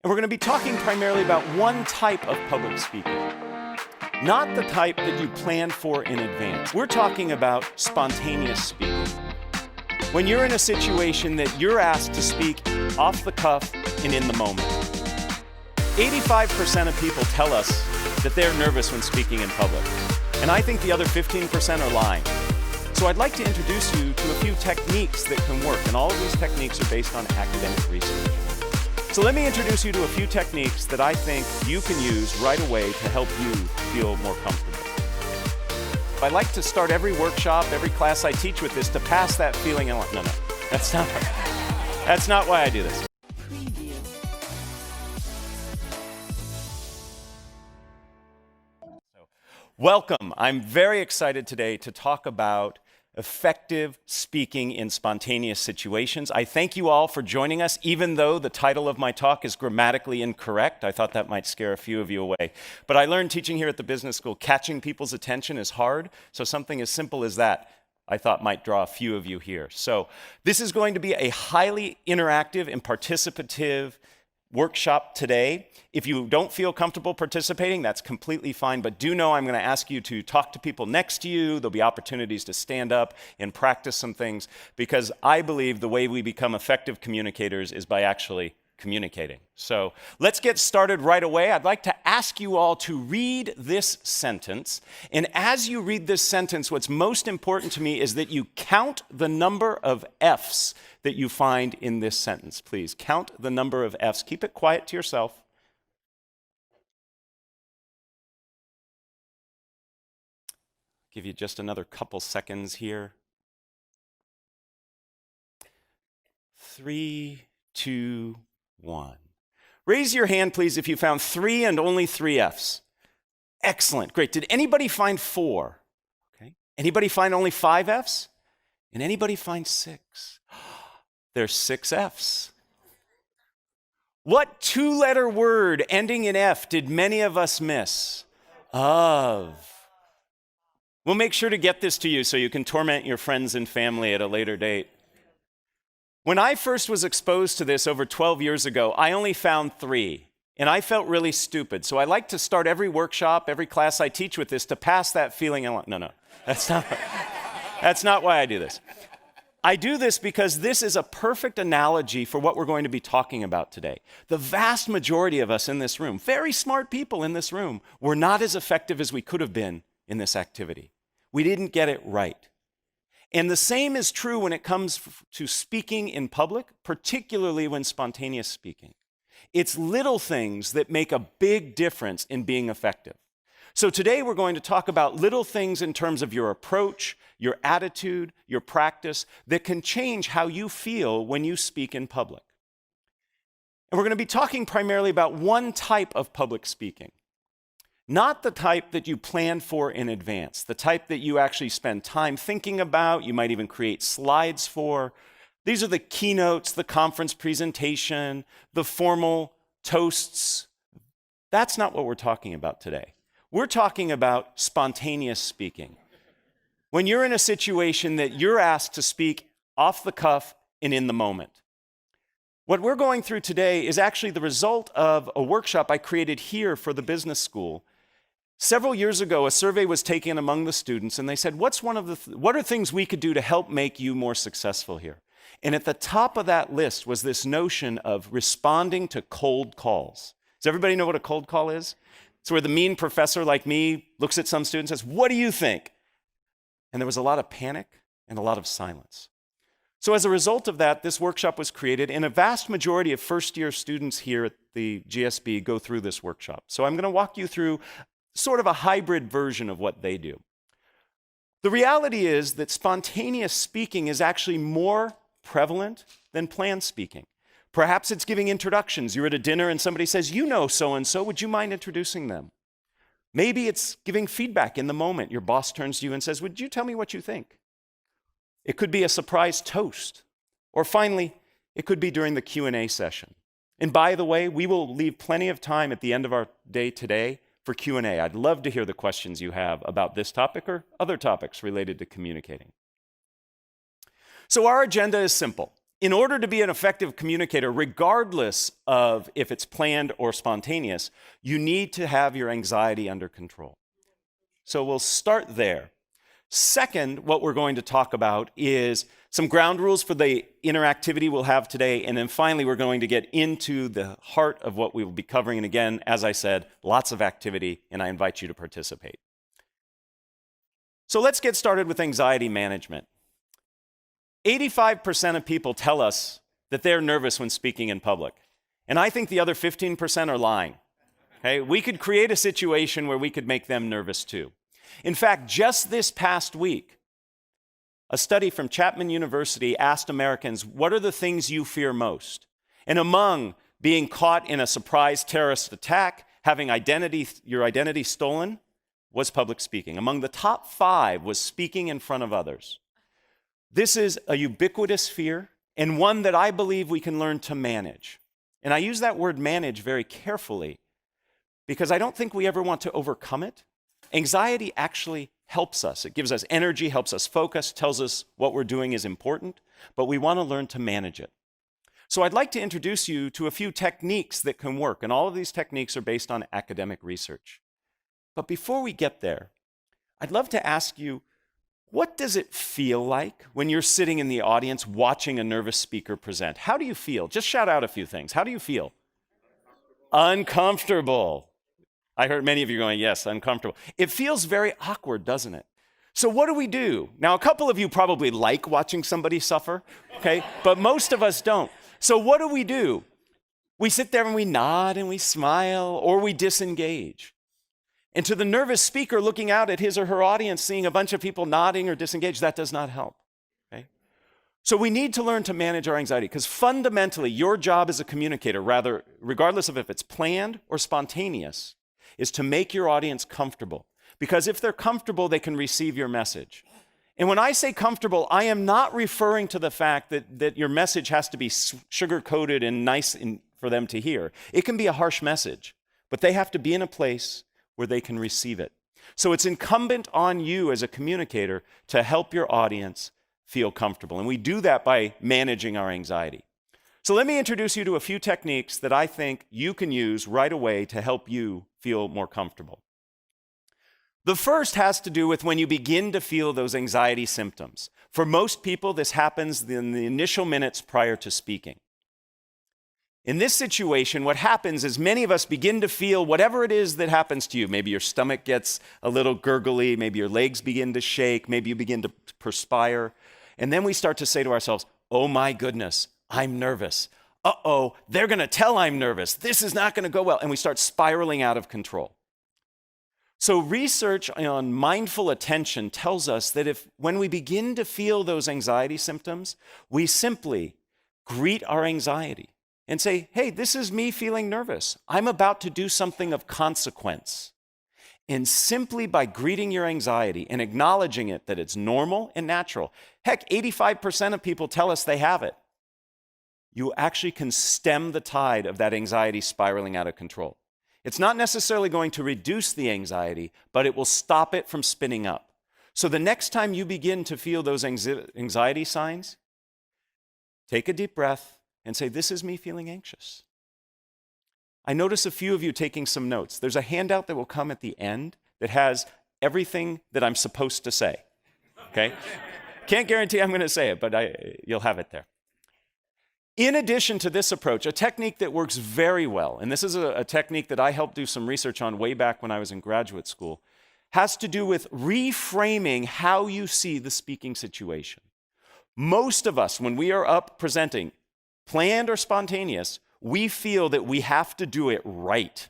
And we're going to be talking primarily about one type of public speaking, not the type that you planned for in advance. We're talking about spontaneous speaking. When you're in a situation that you're asked to speak off the cuff and in the moment. 85% of people tell us that they're nervous when speaking in public. And I think the other 15% are lying. So I'd like to introduce you to a few techniques that can work. And all of these techniques are based on academic research. So let me introduce you to a few techniques that I think you can use right away to help you feel more comfortable. I like to start every workshop, every class I teach with this to pass that feeling. No, that's not why I do this. Welcome. I'm very excited today to talk about effective speaking in spontaneous situations. I thank you all for joining us, even though the title of my talk is grammatically incorrect. I thought that might scare a few of you away. But I learned teaching here at the business school, catching people's attention is hard. So something as simple as that, I thought might draw a few of you here. So this is going to be a highly interactive and participative workshop today. If you don't feel comfortable participating, that's completely fine, but do know I'm going to ask you to talk to people next to you. There'll be opportunities to stand up and practice some things, because I believe the way we become effective communicators is by actually communicating. So let's get started right away. I'd like to ask you all to read this sentence, and as you read this sentence, what's most important to me is that you count the number of F's that you find in this sentence. Please count the number of F's. Keep it quiet to yourself. Give you just another couple seconds here. 3, 2, 1. Raise your hand, please, if you found 3 and only 3 F's. Excellent, great. Did anybody find 4? Okay. Anybody find only 5 F's? And anybody find 6? There's 6 F's. What 2-letter word ending in F did many of us miss? Of. We'll make sure to get this to you so you can torment your friends and family at a later date. When I first was exposed to this over 12 years ago, I only found 3, and I felt really stupid. So I like to start every workshop, every class I teach with this to pass that feeling. No, that's not why I do this. I do this because this is a perfect analogy for what we're going to be talking about today. The vast majority of us in this room, very smart people in this room, were not as effective as we could have been in this activity. We didn't get it right. And the same is true when it comes to speaking in public, particularly when spontaneous speaking. It's little things that make a big difference in being effective. So today we're going to talk about little things in terms of your approach, your attitude, your practice that can change how you feel when you speak in public. And we're going to be talking primarily about one type of public speaking. Not the type that you plan for in advance, the type that you actually spend time thinking about, you might even create slides for. These are the keynotes, the conference presentation, the formal toasts. That's not what we're talking about today. We're talking about spontaneous speaking. When you're in a situation that you're asked to speak off the cuff and in the moment. What we're going through today is actually the result of a workshop I created here for the business school. Several years ago, a survey was taken among the students, and they said, what are things we could do to help make you more successful here? And at the top of that list was this notion of responding to cold calls. Does everybody know what a cold call is? It's where the mean professor like me looks at some students and says, what do you think? And there was a lot of panic and a lot of silence. So as a result of that, this workshop was created, and a vast majority of first-year students here at the GSB go through this workshop. So I'm going to walk you through sort of a hybrid version of what they do. The reality is that spontaneous speaking is actually more prevalent than planned speaking. Perhaps it's giving introductions. You're at a dinner and somebody says, you know so-and-so, would you mind introducing them? Maybe it's giving feedback in the moment. Your boss turns to you and says, would you tell me what you think? It could be a surprise toast. Or finally, it could be during the Q&A session. And by the way, we will leave plenty of time at the end of our day today for Q&A. I'd love to hear the questions you have about this topic or other topics related to communicating. So our agenda is simple. in order to be an effective communicator, regardless of if it's planned or spontaneous, you need to have your anxiety under control. So we'll start there. Second, what we're going to talk about is some ground rules for the interactivity we'll have today. And then finally, we're going to get into the heart of what we will be covering. And again, as I said, lots of activity, and I invite you to participate. So let's get started with anxiety management. 85% of people tell us that they're nervous when speaking in public. And I think the other 15% are lying. Okay? We could create a situation where we could make them nervous too. In fact, just this past week, a study from Chapman University asked Americans, what are the things you fear most? And among being caught in a surprise terrorist attack, having your identity stolen, was public speaking. Among the top 5 was speaking in front of others. This is a ubiquitous fear, and one that I believe we can learn to manage. And I use that word manage very carefully because I don't think we ever want to overcome it. Anxiety actually helps us. It gives us energy, helps us focus, tells us what we're doing is important, but we want to learn to manage it. So I'd like to introduce you to a few techniques that can work, and all of these techniques are based on academic research. But before we get there, I'd love to ask you, what does it feel like when you're sitting in the audience watching a nervous speaker present? How do you feel? Just shout out a few things. How do you feel? Uncomfortable. I heard many of you going, yes, uncomfortable. It feels very awkward, doesn't it? So what do we do? Now, a couple of you probably like watching somebody suffer, okay? But most of us don't. So what do? We sit there and we nod and we smile, or we disengage. And to the nervous speaker looking out at his or her audience, seeing a bunch of people nodding or disengaged, that does not help. Okay? So we need to learn to manage our anxiety, because fundamentally, your job as a communicator, regardless of if it's planned or spontaneous, is to make your audience comfortable. Because if they're comfortable, they can receive your message. And when I say comfortable, I am not referring to the fact that your message has to be sugar-coated and nice for them to hear. It can be a harsh message, but they have to be in a place where they can receive it. So it's incumbent on you as a communicator to help your audience feel comfortable. And we do that by managing our anxiety. So let me introduce you to a few techniques that I think you can use right away to help you feel more comfortable. The first has to do with when you begin to feel those anxiety symptoms. For most people, this happens in the initial minutes prior to speaking. In this situation, what happens is many of us begin to feel whatever it is that happens to you. Maybe your stomach gets a little gurgly, maybe your legs begin to shake, maybe you begin to perspire. And then we start to say to ourselves, oh my goodness, I'm nervous. Uh-oh, they're going to tell I'm nervous. This is not going to go well. And we start spiraling out of control. So research on mindful attention tells us that when we begin to feel those anxiety symptoms, we simply greet our anxiety and say, hey, this is me feeling nervous. I'm about to do something of consequence. And simply by greeting your anxiety and acknowledging it, that it's normal and natural. Heck, 85% of people tell us they have it. You actually can stem the tide of that anxiety spiraling out of control. It's not necessarily going to reduce the anxiety, but it will stop it from spinning up. So the next time you begin to feel those anxiety signs, take a deep breath and say, this is me feeling anxious. I notice a few of you taking some notes. There's a handout that will come at the end that has everything that I'm supposed to say, okay? Can't guarantee I'm going to say it, but you'll have it there. In addition to this approach, a technique that works very well, and this is a technique that I helped do some research on way back when I was in graduate school, has to do with reframing how you see the speaking situation. Most of us, when we are up presenting, planned or spontaneous, we feel that we have to do it right.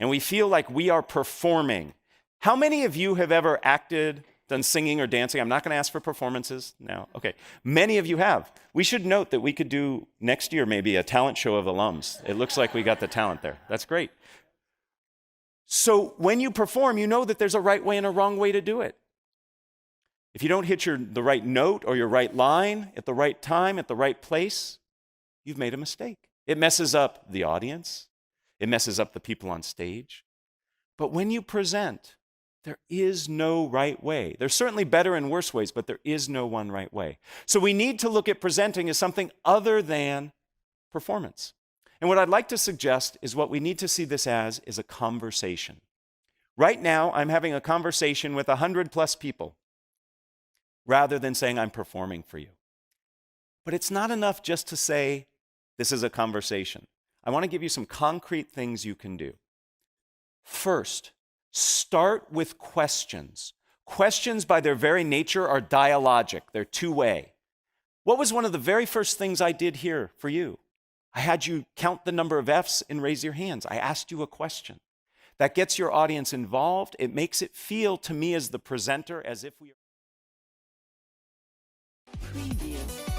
And we feel like we are performing. How many of you have ever acted, done singing or dancing? I'm not going to ask for performances now. Okay. Many of you have. We should note that we could do next year maybe a talent show of alums. It looks like we got the talent there. That's great. So when you perform, you know that there's a right way and a wrong way to do it. If you don't hit the right note or your right line at the right time, at the right place, you've made a mistake. It messes up the audience. It messes up the people on stage. But when you present, There is no right way. There's certainly better and worse ways, but there is no one right way. So we need to look at presenting as something other than performance. And what I'd like to suggest is what we need to see this as is a conversation. Right now, I'm having a conversation with 100+ people rather than saying I'm performing for you. But it's not enough just to say this is a conversation. I want to give you some concrete things you can do. First, start with questions. Questions, by their very nature, are dialogic. They're two-way. What was one of the very first things I did here for you? I had you count the number of F's and raise your hands. I asked you a question. That gets your audience involved. It makes it feel to me as the presenter as if we are... Preview.